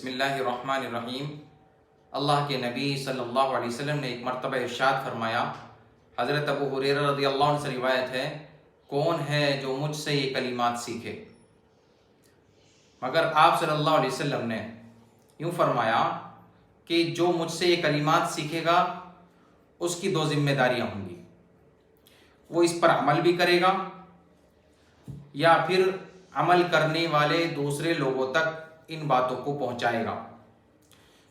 بسم اللہ الرحمن الرحیم۔ اللہ کے نبی صلی اللہ علیہ وسلم نے ایک مرتبہ ارشاد فرمایا، حضرت ابو ہریرہ رضی اللہ عنہ سے روایت ہے، کون ہے جو مجھ سے یہ کلمات سیکھے؟ مگر آپ صلی اللہ علیہ وسلم نے یوں فرمایا کہ جو مجھ سے یہ کلمات سیکھے گا اس کی دو ذمہ داریاں ہوں گی، وہ اس پر عمل بھی کرے گا یا پھر عمل کرنے والے دوسرے لوگوں تک ان باتوں کو پہنچائے گا۔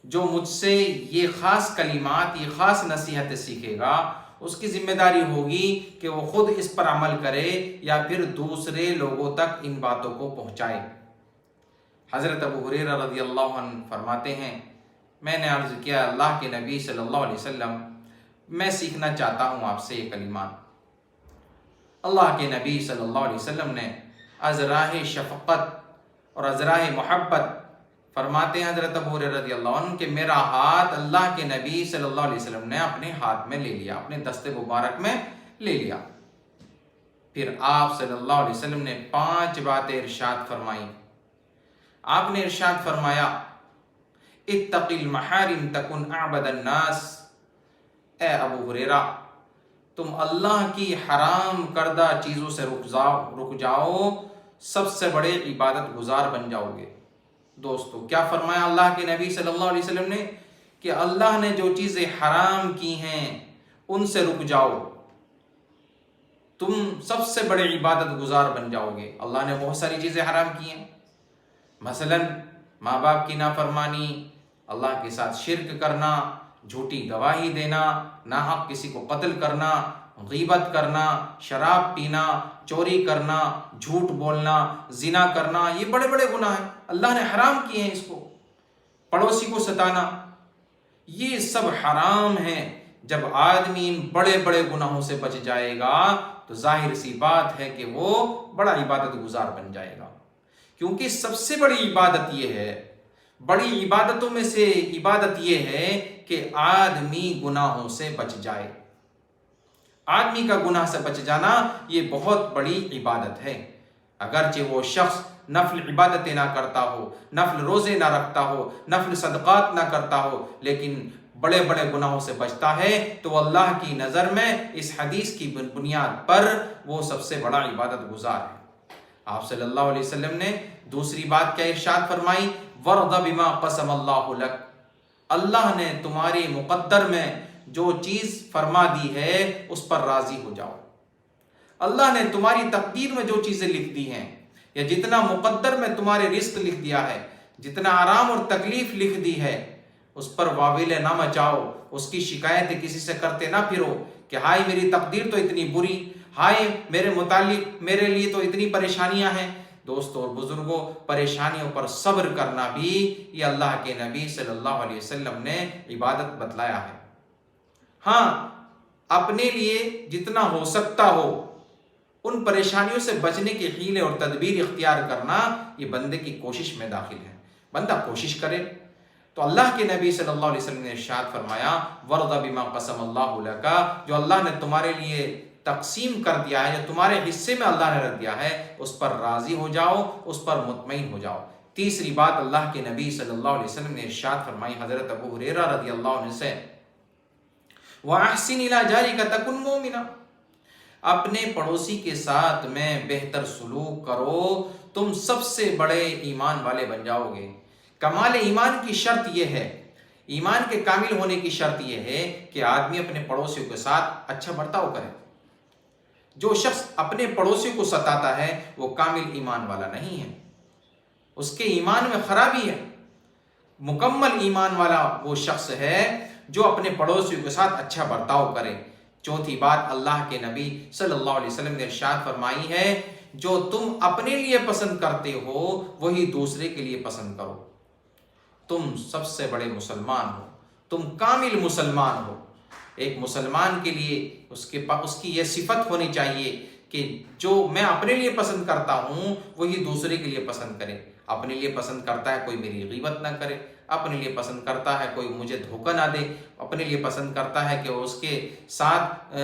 جو مجھ سے یہ خاص کلمات، یہ خاص نصیحتیں سیکھے گا، اس کی ذمہ داری ہوگی کہ وہ خود اس پر عمل کرے یا پھر دوسرے لوگوں تک ان باتوں کو پہنچائے۔ حضرت ابو ہریرہ رضی اللہ عنہ فرماتے ہیں، میں نے عرض کیا، اللہ کے نبی صلی اللہ علیہ وسلم، میں سیکھنا چاہتا ہوں آپ سے یہ کلمات۔ اللہ کے نبی صلی اللہ علیہ وسلم نے ازراہ شفقت اور ازراہ محبت فرماتے ہیں حضرت ابو ہریرہ رضی اللہ عنہ کہ میرا ہاتھ اللہ کے نبی صلی اللہ علیہ وسلم نے اپنے ہاتھ میں لے لیا، اپنے دست مبارک میں لے لیا۔ پھر آپ صلی اللہ علیہ وسلم نے 5 باتیں ارشاد فرمائی۔ آپ نے ارشاد فرمایا، اتق المحارم تکن اعبد الناس، اے ابو ہریرہ تم اللہ کی حرام کردہ چیزوں سے رک جاؤ، سب سے بڑے عبادت گزار بن جاؤ گے۔ دوستو، کیا فرمایا اللہ کے نبی صلی اللہ علیہ وسلم نے کہ اللہ نے جو چیزیں حرام کی ہیں ان سے رک جاؤ، تم سب سے بڑے عبادت گزار بن جاؤ گے۔ اللہ نے بہت ساری چیزیں حرام کی ہیں، مثلا ماں باپ کی نافرمانی، اللہ کے ساتھ شرک کرنا، جھوٹی گواہی دینا، ناحق کسی کو قتل کرنا، غیبت کرنا، شراب پینا، چوری کرنا، جھوٹ بولنا، زنا کرنا، یہ بڑے بڑے گناہ ہیں، اللہ نے حرام کیے ہیں۔ اس کو پڑوسی کو ستانا، یہ سب حرام ہیں۔ جب آدمی ان بڑے بڑے گناہوں سے بچ جائے گا تو ظاہر سی بات ہے کہ وہ بڑا عبادت گزار بن جائے گا، کیونکہ سب سے بڑی عبادت یہ ہے، بڑی عبادتوں میں سے عبادت یہ ہے کہ آدمی گناہوں سے بچ جائے۔ آدمی کا گناہ سے بچ جانا یہ بہت بڑی عبادت ہے۔ اگرچہ وہ شخص نفل عبادتیں نہ کرتا ہو، نفل روزے نہ رکھتا ہو، نفل صدقات نہ کرتا ہو، لیکن بڑے بڑے گناہوں سے بچتا ہے تو اللہ کی نظر میں اس حدیث کی بنیاد پر وہ سب سے بڑا عبادت گزار ہے۔ آپ صلی اللہ علیہ وسلم نے دوسری بات کیا ارشاد فرمائی، وَرْضَ بِمَا قَسَمَ اللَّهُ لَكَ، اللہ نے تمہاری مقدر میں جو چیز فرما دی ہے اس پر راضی ہو جاؤ۔ اللہ نے تمہاری تقدیر میں جو چیزیں لکھ دی ہیں، یا جتنا مقدر میں تمہارے رزق لکھ دیا ہے، جتنا آرام اور تکلیف لکھ دی ہے، اس پر واویلے نہ مچاؤ، اس کی شکایت کسی سے کرتے نہ پھرو کہ ہائے میری تقدیر تو اتنی بری، ہائے میرے متعلق میرے لیے تو اتنی پریشانیاں ہیں۔ دوستوں اور بزرگوں، پریشانیوں پر صبر کرنا بھی یہ اللہ کے نبی صلی اللہ علیہ وسلم نے عبادت بتلایا ہے۔ ہاں، اپنے لیے جتنا ہو سکتا ہو ان پریشانیوں سے بچنے کے حیلے اور تدبیر اختیار کرنا یہ بندے کی کوشش میں داخل ہے۔ بندہ کوشش کرے تو اللہ کے نبی صلی اللہ علیہ وسلم نے ارشاد فرمایا، وَرْضَ بِمَا قَسَمَ اللَّهُ لَكَ، جو اللہ نے تمہارے لیے تقسیم کر دیا ہے، جو تمہارے حصے میں اللہ نے رکھ دیا ہے، اس پر راضی ہو جاؤ، اس پر مطمئن ہو جاؤ۔ تیسری بات اللہ کے نبی صلی اللہ علیہ وسلم نے ارشاد فرمائی حضرت ابو ہریرہ رضی اللہ عنہ سے، وَأَحْسِنْ إِلَىٰ جَارِكَ تَكُنْ مُؤْمِنًا، اپنے پڑوسی کے ساتھ میں بہتر سلوک کرو، تم سب سے بڑے ایمان والے بن جاؤ گے۔ کمال ایمان کی شرط یہ ہے، ایمان کے کامل ہونے کی شرط یہ ہے کہ آدمی اپنے پڑوسیوں کے ساتھ اچھا برتاؤ کرے۔ جو شخص اپنے پڑوسی کو ستاتا ہے وہ کامل ایمان والا نہیں ہے، اس کے ایمان میں خرابی ہے۔ مکمل ایمان والا وہ شخص ہے جو اپنے پڑوسیوں کے ساتھ اچھا برتاؤ کرے۔ چوتھی بات اللہ کے نبی صلی اللہ علیہ وسلم نے ارشاد فرمائی ہے، جو تم اپنے لیے پسند کرتے ہو وہی دوسرے کے لیے پسند کرو۔ تم سب سے بڑے مسلمان ہو، تم کامل مسلمان ہو۔ ایک مسلمان کے لیے اس کی یہ صفت ہونی چاہیے کہ جو میں اپنے لیے پسند کرتا ہوں وہی دوسرے کے لیے پسند کرے۔ اپنے لیے پسند کرتا ہے کوئی میری غیبت نہ کرے، اپنے لیے پسند کرتا ہے کوئی مجھے دھوکہ نہ دے، اپنے لیے پسند کرتا ہے کہ اس کے ساتھ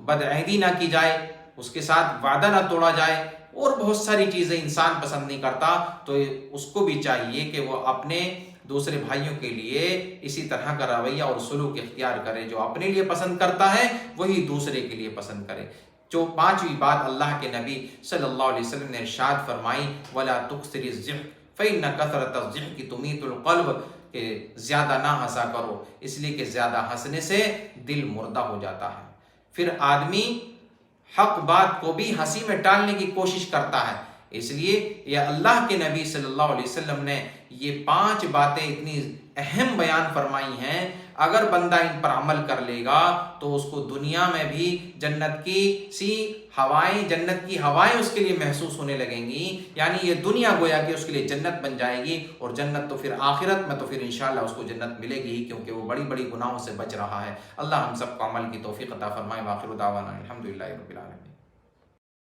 بدعہدی نہ کی جائے، اس کے ساتھ وعدہ نہ توڑا جائے، اور بہت ساری چیزیں انسان پسند نہیں کرتا۔ تو اس کو بھی چاہیے کہ وہ اپنے دوسرے بھائیوں کے لیے اسی طرح کا رویہ اور سلوک اختیار کرے، جو اپنے لیے پسند کرتا ہے وہی دوسرے کے لیے پسند کرے۔ جو پانچویں بات اللہ کے نبی صلی اللہ علیہ وسلم نے ارشاد فرمائی، وَلَا تُكْثِرِ الضِّحْكَ فَإِنَّ كَثْرَةَ الضِّحْكِ تُمِيتُ الْقَلْبَ، کہ زیادہ نہ ہنسا کرو، اس لیے کہ زیادہ ہنسنے سے دل مردہ ہو جاتا ہے۔ پھر آدمی حق بات کو بھی ہنسی میں ٹالنے کی کوشش کرتا ہے، اس لیے یہ اللہ کے نبی صلی اللہ علیہ وسلم نے یہ 5 باتیں اتنی اہم بیان فرمائی ہیں، اگر بندہ ان پر عمل کر لے گا تو اس کو دنیا میں بھی جنت کی ہوائیں اس کے لیے محسوس ہونے لگیں گی، یعنی یہ دنیا گویا کہ اس کے لیے جنت بن جائے گی، اور جنت تو پھر آخرت میں تو پھر انشاءاللہ اس کو جنت ملے گی، کیونکہ وہ بڑی بڑی گناہوں سے بچ رہا ہے۔ اللہ ہم سب کو عمل کی توفیق عطا فرمائے۔ وآخر دعوانا الحمدللہ رب العالمین۔